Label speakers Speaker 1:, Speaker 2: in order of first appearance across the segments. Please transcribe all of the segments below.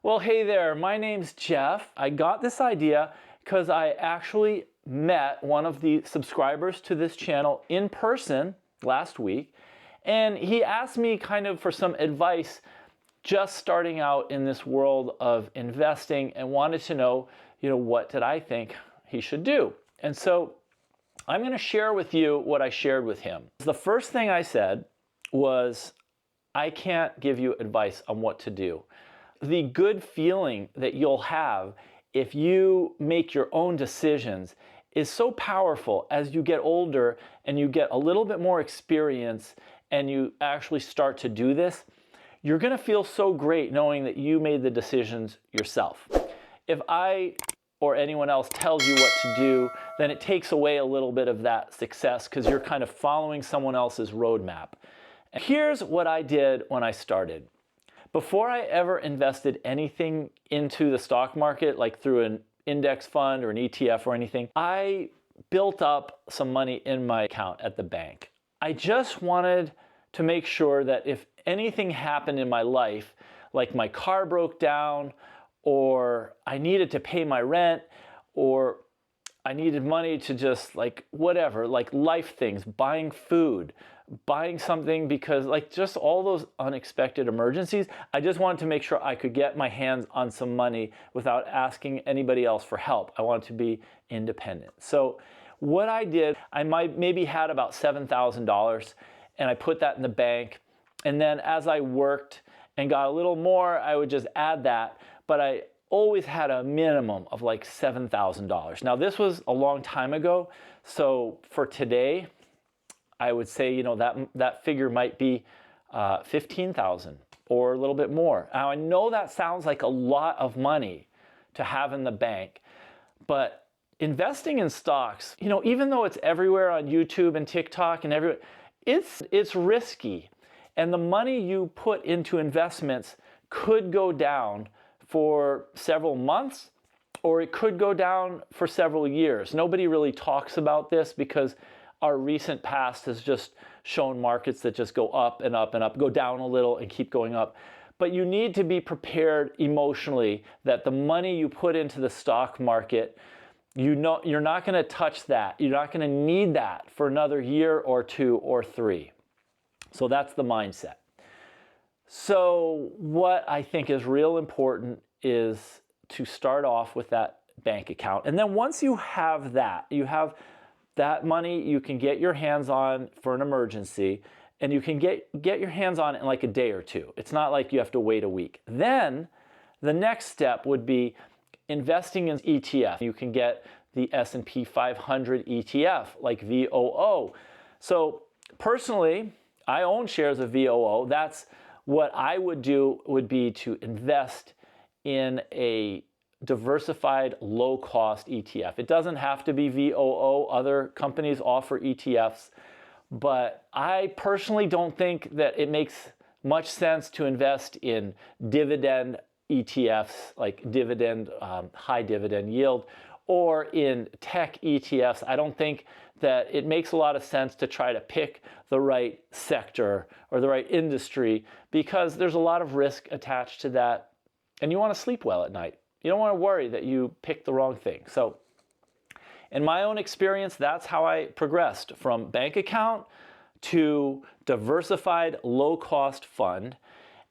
Speaker 1: Well, hey there, my name's Jeff. I got this idea because I actually met one of the subscribers to this channel in person last week, and he asked me kind of for some advice just starting out in this world of investing and wanted to know, what did I think he should do? And so I'm going to share with you what I shared with him. The first thing I said was, I can't give you advice on what to do. The good feeling that you'll have if you make your own decisions is so powerful as you get older and you get a little bit more experience and you actually start to do this. You're going to feel so great knowing that you made the decisions yourself. If I or anyone else tells you what to do, then it takes away a little bit of that success because you're kind of following someone else's roadmap. And here's what I did when I started. Before I ever invested anything into the stock market, like through an index fund or an ETF or anything, I built up some money in my account at the bank. I just wanted to make sure that if anything happened in my life, like my car broke down, or I needed to pay my rent, or I needed money to just like whatever, like life things, buying food, buying something because like just all those unexpected emergencies, I just wanted to make sure I could get my hands on some money without asking anybody else for help. I wanted to be independent. So what I did, I maybe had about $7,000 and I put that in the bank. And then as I worked and got a little more, I would just add that. But I always had a minimum of like $7,000. Now this was a long time ago. So for today, I would say, that figure might be 15,000 or a little bit more. Now I know that sounds like a lot of money to have in the bank, but investing in stocks, even though it's everywhere on YouTube and TikTok and everywhere, it's risky. And the money you put into investments could go down for several months, or it could go down for several years. Nobody really talks about this because our recent past has just shown markets that just go up and up and up, go down a little and keep going up. But you need to be prepared emotionally that the money you put into the stock market, you're not going to touch that. You're not going to need that for another year or two or three. So that's the mindset. So what I think is real important is to start off with that bank account. And then once you have that, you have that money you can get your hands on for an emergency, and you can get your hands on it in like a day or two. It's not like you have to wait a week. Then the next step would be investing in ETF. You can get the S&P 500 ETF like VOO. So personally, I own shares of VOO. That's what I would do, would be to invest in a diversified low-cost ETF. It doesn't have to be VOO. Other companies offer ETFs, but I personally don't think that it makes much sense to invest in dividend ETFs, like high dividend yield, or in tech ETFs. I don't think that it makes a lot of sense to try to pick the right sector or the right industry because there's a lot of risk attached to that, and you want to sleep well at night. You don't want to worry that you picked the wrong thing. So in my own experience, that's how I progressed from bank account to diversified low-cost fund.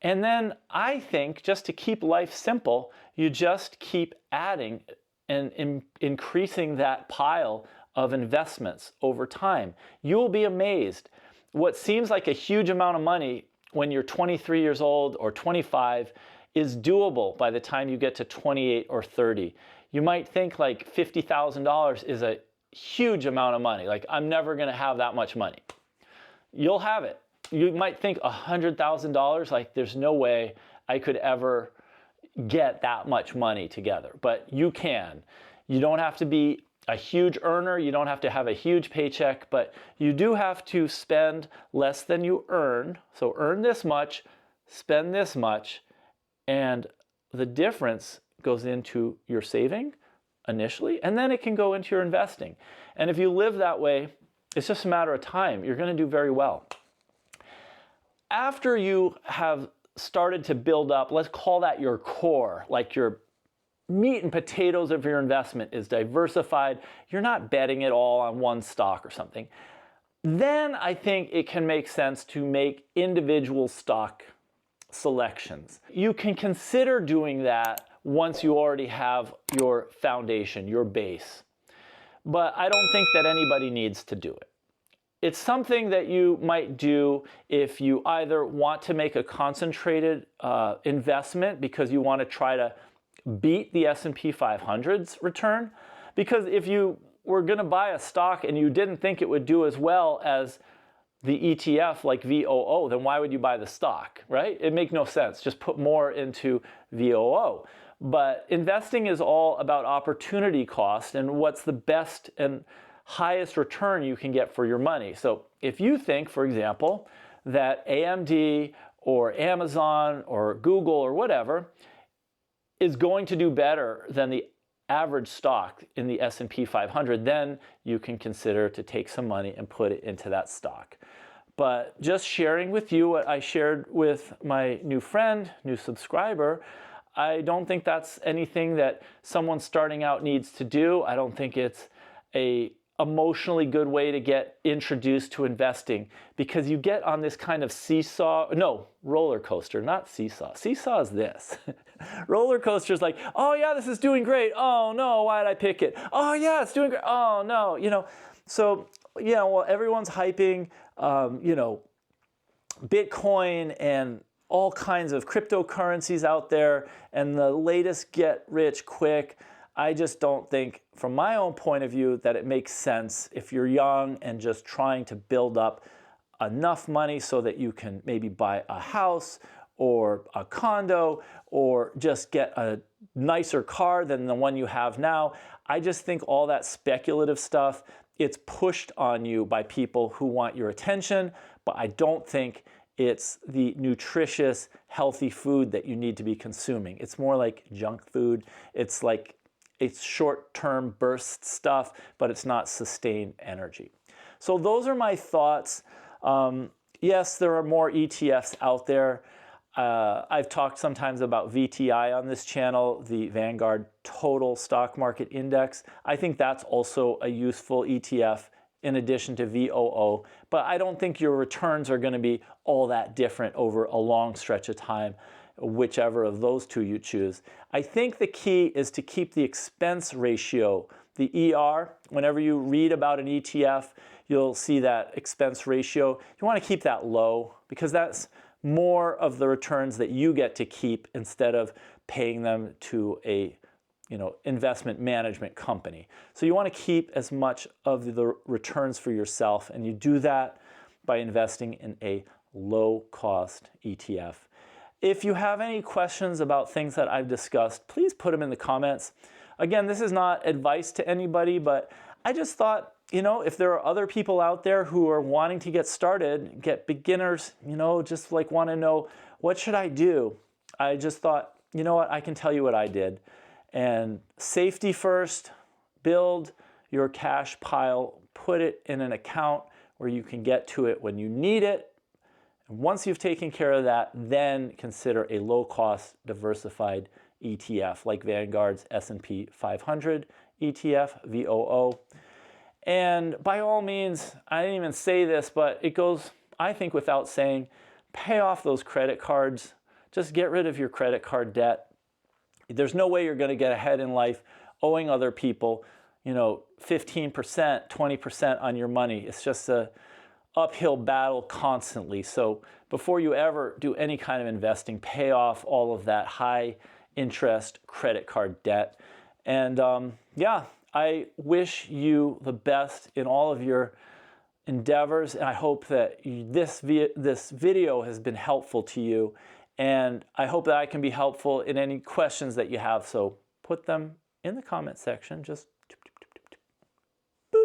Speaker 1: And then I think just to keep life simple, you just keep adding and increasing that pile of investments over time. You will be amazed. What seems like a huge amount of money when you're 23 years old or 25 is doable by the time you get to 28 or 30. You might think like $50,000 is a huge amount of money. Like, I'm never going to have that much money. You'll have it. You might think $100,000, like there's no way I could ever get that much money together. But you can. You don't have to be a huge earner. You don't have to have a huge paycheck, but you do have to spend less than you earn. So earn this much, spend this much, and the difference goes into your saving initially, and then it can go into your investing. And if you live that way, it's just a matter of time. You're going to do very well. After you have started to build up, let's call that your core, like your meat and potatoes of your investment is diversified, you're not betting it all on one stock or something, then I think it can make sense to make individual stock selections. You can consider doing that once you already have your foundation, your base. But I don't think that anybody needs to do it. It's something that you might do if you either want to make a concentrated investment because you want to try to beat the S&P 500's return. Because if you were going to buy a stock and you didn't think it would do as well as the ETF like VOO, then why would you buy the stock, right? It makes no sense. Just put more into VOO. But investing is all about opportunity cost and what's the best and highest return you can get for your money. So if you think, for example, that AMD or Amazon or Google or whatever is going to do better than the average stock in the S&P 500, then you can consider to take some money and put it into that stock. But just sharing with you what I shared with my new friend, new subscriber, I don't think that's anything that someone starting out needs to do. I don't think it's a emotionally good way to get introduced to investing, because you get on this kind of roller coaster, not seesaw. Seesaw is this. Roller coaster is like, oh yeah, this is doing great. Oh no, why did I pick it? Oh yeah, it's doing great. Oh no, So, well, everyone's hyping, Bitcoin and all kinds of cryptocurrencies out there and the latest get rich quick. I just don't think, from my own point of view, that it makes sense if you're young and just trying to build up enough money so that you can maybe buy a house or a condo or just get a nicer car than the one you have now. I just think all that speculative stuff, it's pushed on you by people who want your attention, but I don't think it's the nutritious, healthy food that you need to be consuming. It's more like junk food. It's short-term burst stuff, but it's not sustained energy. So those are my thoughts. Yes, there are more ETFs out there. I've talked sometimes about VTI on this channel, the Vanguard Total Stock Market Index. I think that's also a useful ETF in addition to VOO, but I don't think your returns are going to be all that different over a long stretch of time, whichever of those two you choose. I think the key is to keep the expense ratio, the ER. Whenever you read about an ETF, you'll see that expense ratio. You want to keep that low because that's more of the returns that you get to keep instead of paying them to a investment management company. So you want to keep as much of the returns for yourself, and you do that by investing in a low-cost ETF. If you have any questions about things that I've discussed, please put them in the comments. Again, this is not advice to anybody, but I just thought, if there are other people out there who are wanting to get started, get beginners, just like want to know, what should I do? I just thought, you know what, I can tell you what I did. And safety first, build your cash pile, put it in an account where you can get to it when you need it. And once you've taken care of that, then consider a low-cost diversified ETF like Vanguard's S&P 500 ETF, VOO. And by all means, I didn't even say this, but it goes, I think, without saying, pay off those credit cards. Just get rid of your credit card debt. There's no way you're going to get ahead in life owing other people, 15%, 20% on your money. It's just a uphill battle constantly. So before you ever do any kind of investing, pay off all of that high interest credit card debt. And I wish you the best in all of your endeavors. And I hope that this video has been helpful to you. And I hope that I can be helpful in any questions that you have. So put them in the comment section. Just boop.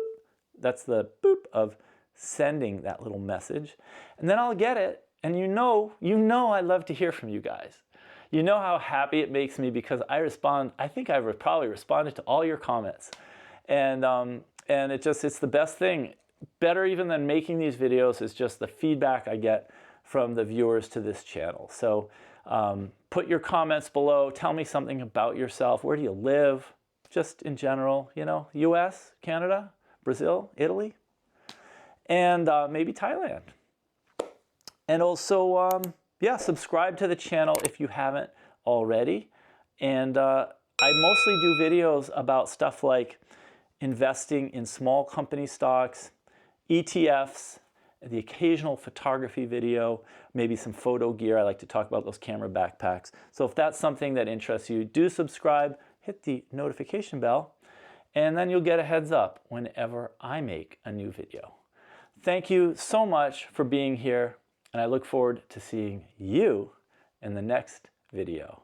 Speaker 1: That's the boop of sending that little message. And then I'll get it. And you know I love to hear from you guys. You know how happy it makes me because I respond. I think I've probably responded to all your comments. And it's the best thing. Better even than making these videos is just the feedback I get from the viewers to this channel. So put your comments below. Tell me something about yourself. Where do you live? Just in general, you know, US, Canada, Brazil, Italy, and maybe Thailand. And also, yeah, subscribe to the channel if you haven't already. And I mostly do videos about stuff like investing in small company stocks, ETFs, the occasional photography video, maybe some photo gear. I like to talk about those camera backpacks. So if that's something that interests you, do subscribe, hit the notification bell, and then you'll get a heads up whenever I make a new video. Thank you so much for being here, and I look forward to seeing you in the next video.